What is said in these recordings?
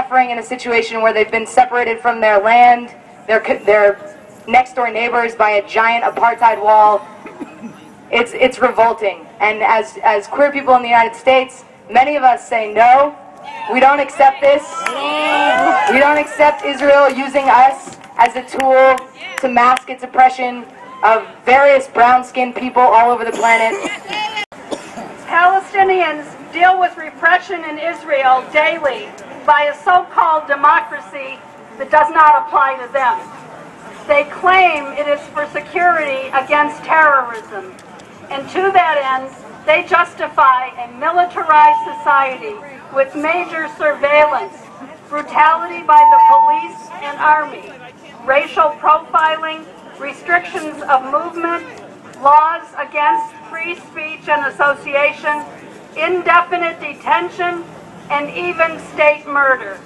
suffering in a situation where they've been separated from their land, their next-door neighbors by a giant apartheid wall. It's revolting. And as queer people in the United States, many of us say no. We don't accept this. We don't accept Israel using us as a tool to mask its oppression of various brown-skinned people all over the planet. Palestinians deal with repression in Israel daily by a so-called democracy that does not apply to them. They claim it is for security against terrorism, and to that end, they justify a militarized society with major surveillance, brutality by the police and army, racial profiling, restrictions of movement, laws against free speech and association, indefinite detention, and even state murder.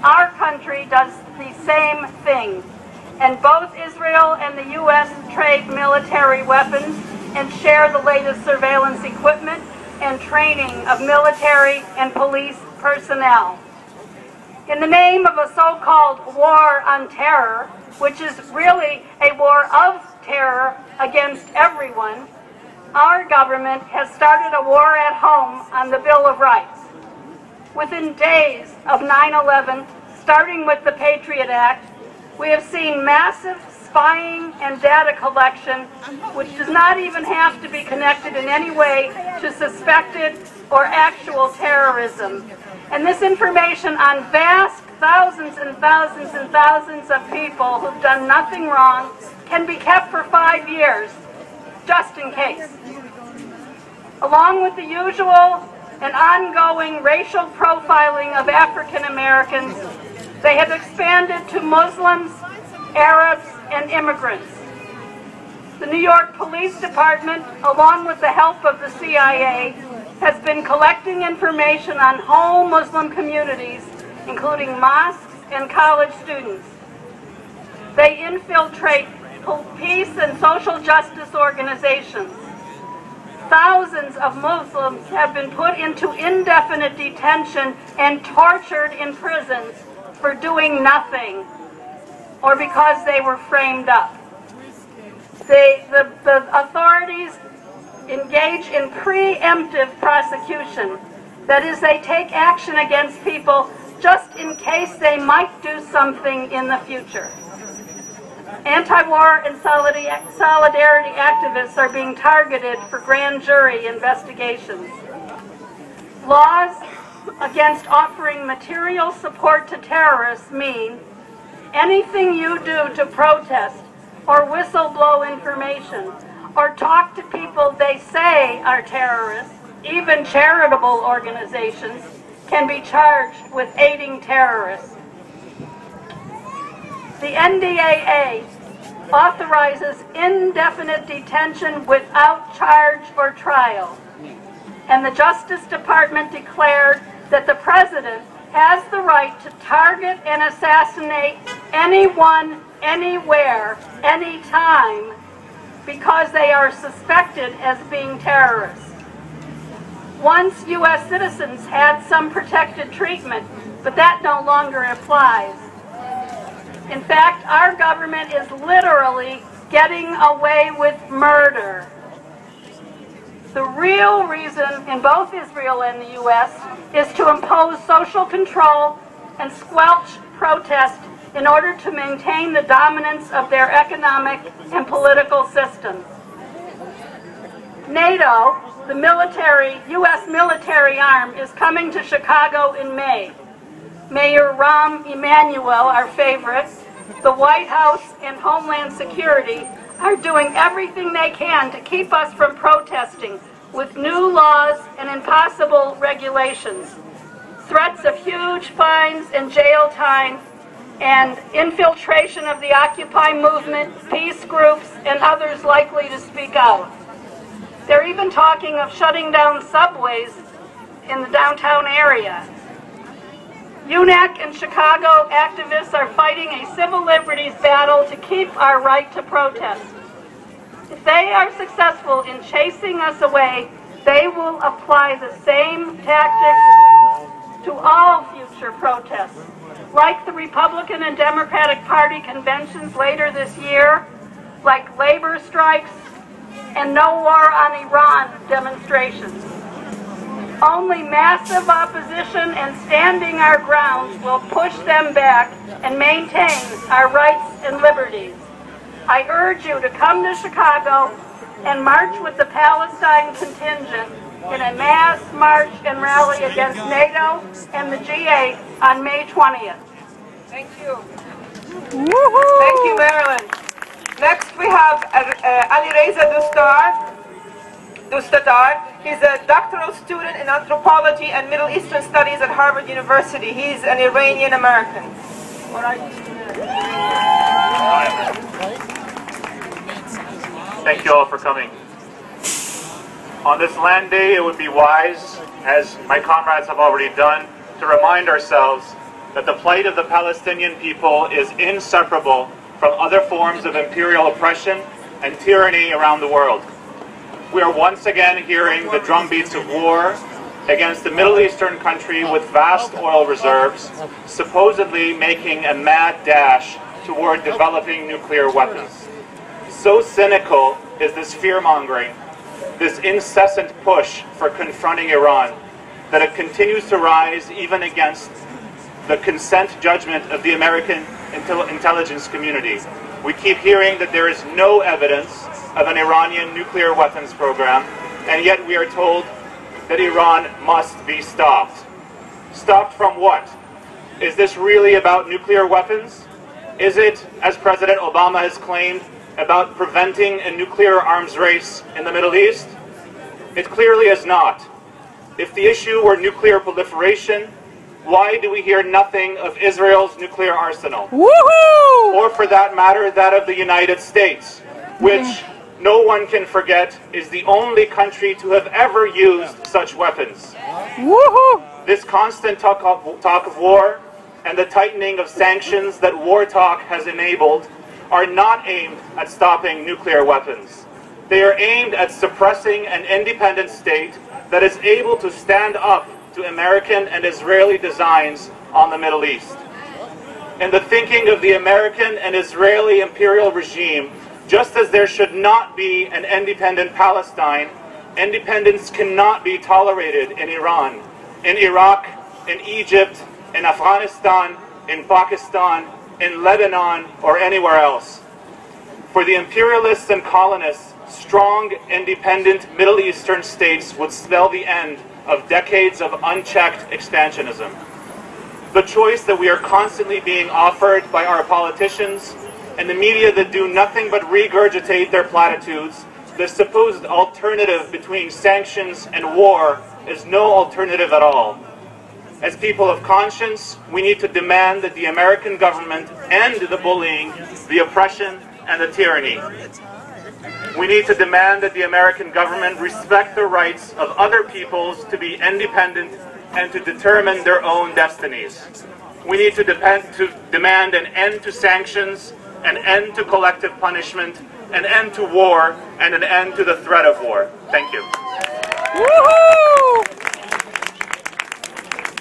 Our country does the same thing, and both Israel and the U.S. trade military weapons and share the latest surveillance equipment and training of military and police personnel. In the name of a so-called war on terror, which is really a war of terror against everyone, our government has started a war at home on the Bill of Rights. Within days of 9/11, starting with the Patriot Act, we have seen massive spying and data collection, which does not even have to be connected in any way to suspected or actual terrorism. And this information on vast thousands and thousands and thousands of people who've done nothing wrong can be kept for 5 years, just in case. Along with the usual and ongoing racial profiling of African Americans, they have expanded to Muslims, Arabs, and immigrants. The New York Police Department, along with the help of the CIA, has been collecting information on whole Muslim communities, including mosques and college students. They infiltrate peace and social justice organizations. Thousands of Muslims have been put into indefinite detention and tortured in prisons for doing nothing or because they were framed up. The authorities engage in preemptive prosecution. That is, they take action against people just in case they might do something in the future. Anti-war and solidarity activists are being targeted for grand jury investigations. Laws against offering material support to terrorists mean anything you do to protest or whistleblow information or talk to people they say are terrorists, even charitable organizations, can be charged with aiding terrorists. The NDAA authorizes indefinite detention without charge or trial, and the Justice Department declared that the President has the right to target and assassinate anyone, anywhere, anytime, because they are suspected as being terrorists. Once U.S. citizens had some protected treatment, but that no longer applies. In fact, our government is literally getting away with murder. The real reason in both Israel and the U.S. is to impose social control and squelch protest in order to maintain the dominance of their economic and political systems. NATO, the U.S. military arm, is coming to Chicago in May. Mayor Rahm Emanuel, our favorite, the White House and Homeland Security are doing everything they can to keep us from protesting with new laws and impossible regulations, threats of huge fines and jail time, and infiltration of the Occupy movement, peace groups, and others likely to speak out. They're even talking of shutting down subways in the downtown area. UNAC and Chicago activists are fighting a civil liberties battle to keep our right to protest. If they are successful in chasing us away, they will apply the same tactics to all future capture protests. Like the Republican and Democratic Party conventions later this year, like labor strikes, and no war on Iran demonstrations. Only massive opposition and standing our grounds will push them back and maintain our rights and liberties. I urge you to come to Chicago and march with the Palestine contingent in a mass march and rally against NATO and the G8 on May 20th. Thank you. Thank you, Marilyn. Next we have Alireza Dustatar. He's a doctoral student in anthropology and Middle Eastern studies at Harvard University. He's an Iranian American. Thank you all for coming. On this land day, it would be wise, as my comrades have already done, to remind ourselves that the plight of the Palestinian people is inseparable from other forms of imperial oppression and tyranny around the world. We are once again hearing the drumbeats of war against a Middle Eastern country with vast oil reserves, supposedly making a mad dash toward developing nuclear weapons. So cynical is this fear-mongering, this incessant push for confronting Iran, that it continues to rise even against the consent judgment of the American intelligence community. We keep hearing that there is no evidence of an Iranian nuclear weapons program, and yet we are told that Iran must be stopped. Stopped from what? Is this really about nuclear weapons? Is it, as President Obama has claimed, about preventing a nuclear arms race in the Middle East? It clearly is not. If the issue were nuclear proliferation, why do we hear nothing of Israel's nuclear arsenal? Woohoo! Or for that matter, that of the United States, which no one can forget is the only country to have ever used such weapons. Woohoo! This constant talk of war and the tightening of sanctions that war talk has enabled are not aimed at stopping nuclear weapons. They are aimed at suppressing an independent state that is able to stand up to American and Israeli designs on the Middle East. In the thinking of the American and Israeli imperial regime, just as there should not be an independent Palestine, independence cannot be tolerated in Iran, in Iraq, in Egypt, in Afghanistan, in Pakistan, in Lebanon, or anywhere else. For the imperialists and colonists, strong, independent Middle Eastern states would spell the end of decades of unchecked expansionism. The choice that we are constantly being offered by our politicians and the media that do nothing but regurgitate their platitudes, the supposed alternative between sanctions and war, is no alternative at all. As people of conscience, we need to demand that the American government end the bullying, the oppression, and the tyranny. We need to demand that the American government respect the rights of other peoples to be independent and to determine their own destinies. We need to demand an end to sanctions, an end to collective punishment, an end to war, and an end to the threat of war. Thank you. Woohoo!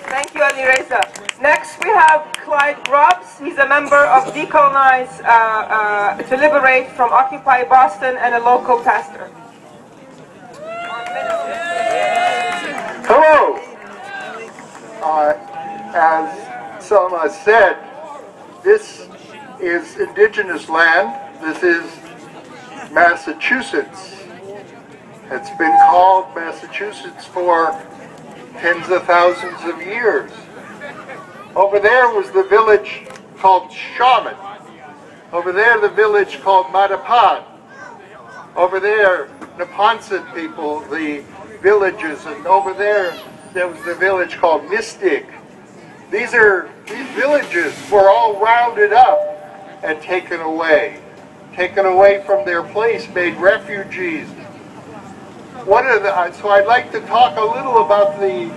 Thank you, Alireza. Next, we have Clyde Grubbs. He's a member of Decolonize to Liberate from Occupy Boston and a local pastor. Hello. As Selma said, this is indigenous land. This is Massachusetts. It's been called Massachusetts for tens of thousands of years. Over there was the village called Shaman. Over there the village called Mattapan. Over there, Neponset people, the villages, and over there was the village called Mystic. These villages were all rounded up and taken away from their place, made refugees. So I'd like to talk a little about the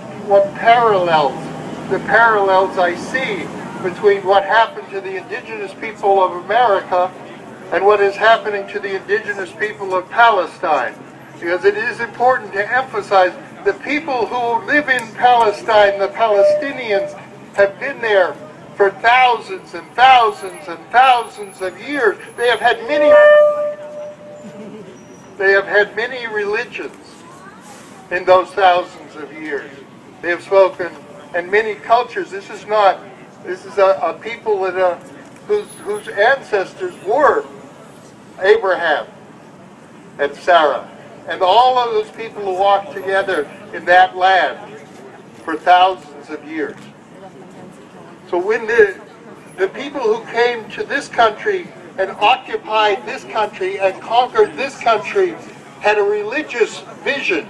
parallels I see between what happened to the indigenous people of America and what is happening to the indigenous people of Palestine. Because it is important to emphasize the people who live in Palestine, the Palestinians, have been there for thousands and thousands and thousands of years. They have had many religions in those thousands of years. They have spoken in many cultures. This is a people that, whose ancestors were Abraham and Sarah, and all of those people who walked together in that land for thousands of years. So when the people who came to this country and occupied this country and conquered this country had a religious vision.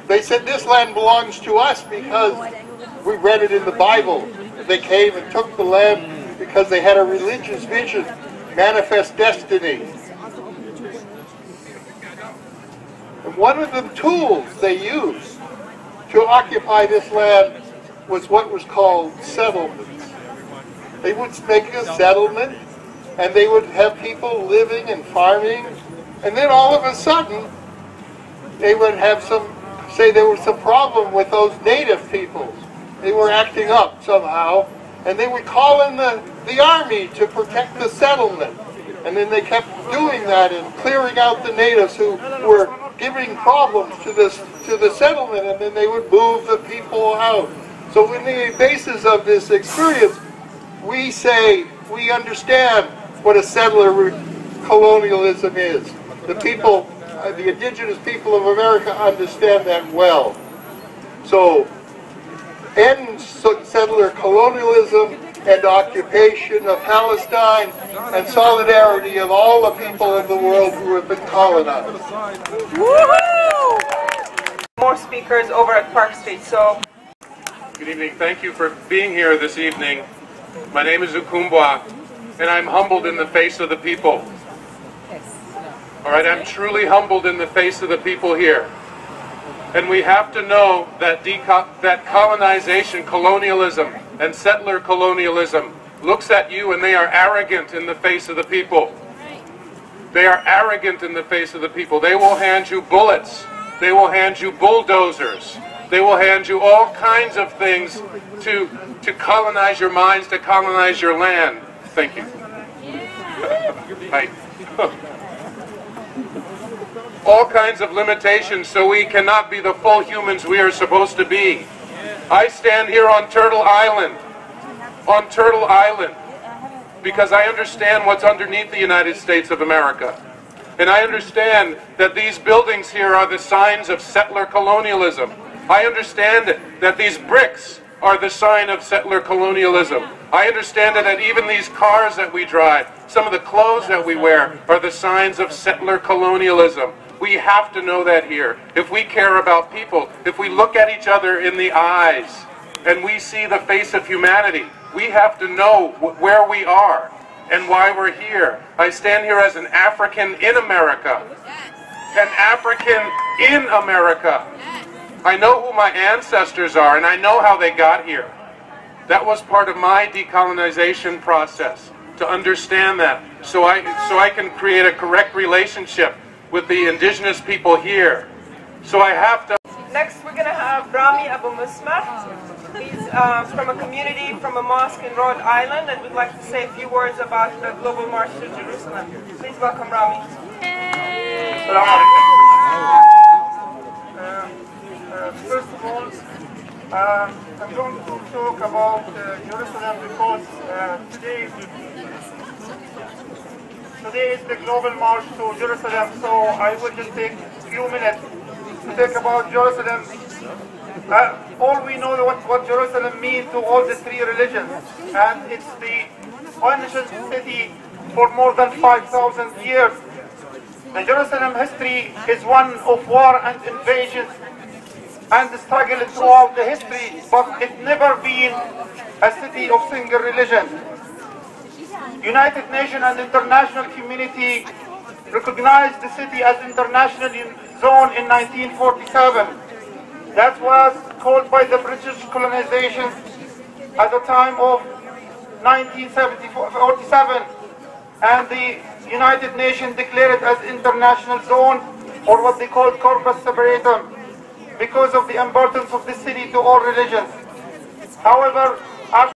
They said this land belongs to us because we read it in the Bible. They came and took the land because they had a religious vision, manifest destiny. And one of the tools they used to occupy this land was what was called settlements. They would make a settlement and they would have people living and farming, and then all of a sudden they would have say there was some problem with those native peoples. They were acting up somehow, and they would call in the army to protect the settlement. And then they kept doing that and clearing out the natives who were giving problems to the settlement, and then they would move the people out. So in the basis of this experience, we say we understand what a settler colonialism is. The people, the indigenous people of America understand that well. So end settler colonialism and occupation of Palestine and solidarity of all the people of the world who have been colonized. More speakers over at Park Street. So, good evening. Thank you for being here this evening. My name is Ukumbwa, and I'm humbled in the face of the people. All right, I'm truly humbled in the face of the people here. And we have to know that that colonization, colonialism, and settler colonialism looks at you and they are arrogant in the face of the people. They are arrogant in the face of the people. They will hand you bullets. They will hand you bulldozers. They will hand you all kinds of things to colonize your minds, to colonize your land. Thank you. Right. All kinds of limitations so we cannot be the full humans we are supposed to be. I stand here on Turtle Island, because I understand what's underneath the United States of America. And I understand that these buildings here are the signs of settler colonialism. I understand that these bricks are the sign of settler colonialism. I understand that even these cars that we drive, some of the clothes that we wear, are the signs of settler colonialism. We have to know that here. If we care about people, if we look at each other in the eyes and we see the face of humanity, we have to know where we are and why we're here. I stand here as an African in America. An African in America. I know who my ancestors are and I know how they got here. That was part of my decolonization process, to understand that, so I can create a correct relationship with the indigenous people here. So I have to... next we're going to have Rami Abu Musmar. He's from a community, from a mosque in Rhode Island, and would like to say a few words about the Global March to Jerusalem. Please welcome Rami. First of all, I'm going to talk about Jerusalem because today is the Global March to Jerusalem, so I will just take a few minutes to talk about Jerusalem. All we know what Jerusalem means to all the three religions, and it's the ancient city for more than 5,000 years. The Jerusalem history is one of war and invasion and struggle throughout the history, but it never been a city of single religion. United Nations and international community recognized the city as international zone in 1947. That was called by the British colonization at the time of 1947, and the United Nations declared it as international zone, or what they called corpus separatum, because of the importance of the city to all religions. However,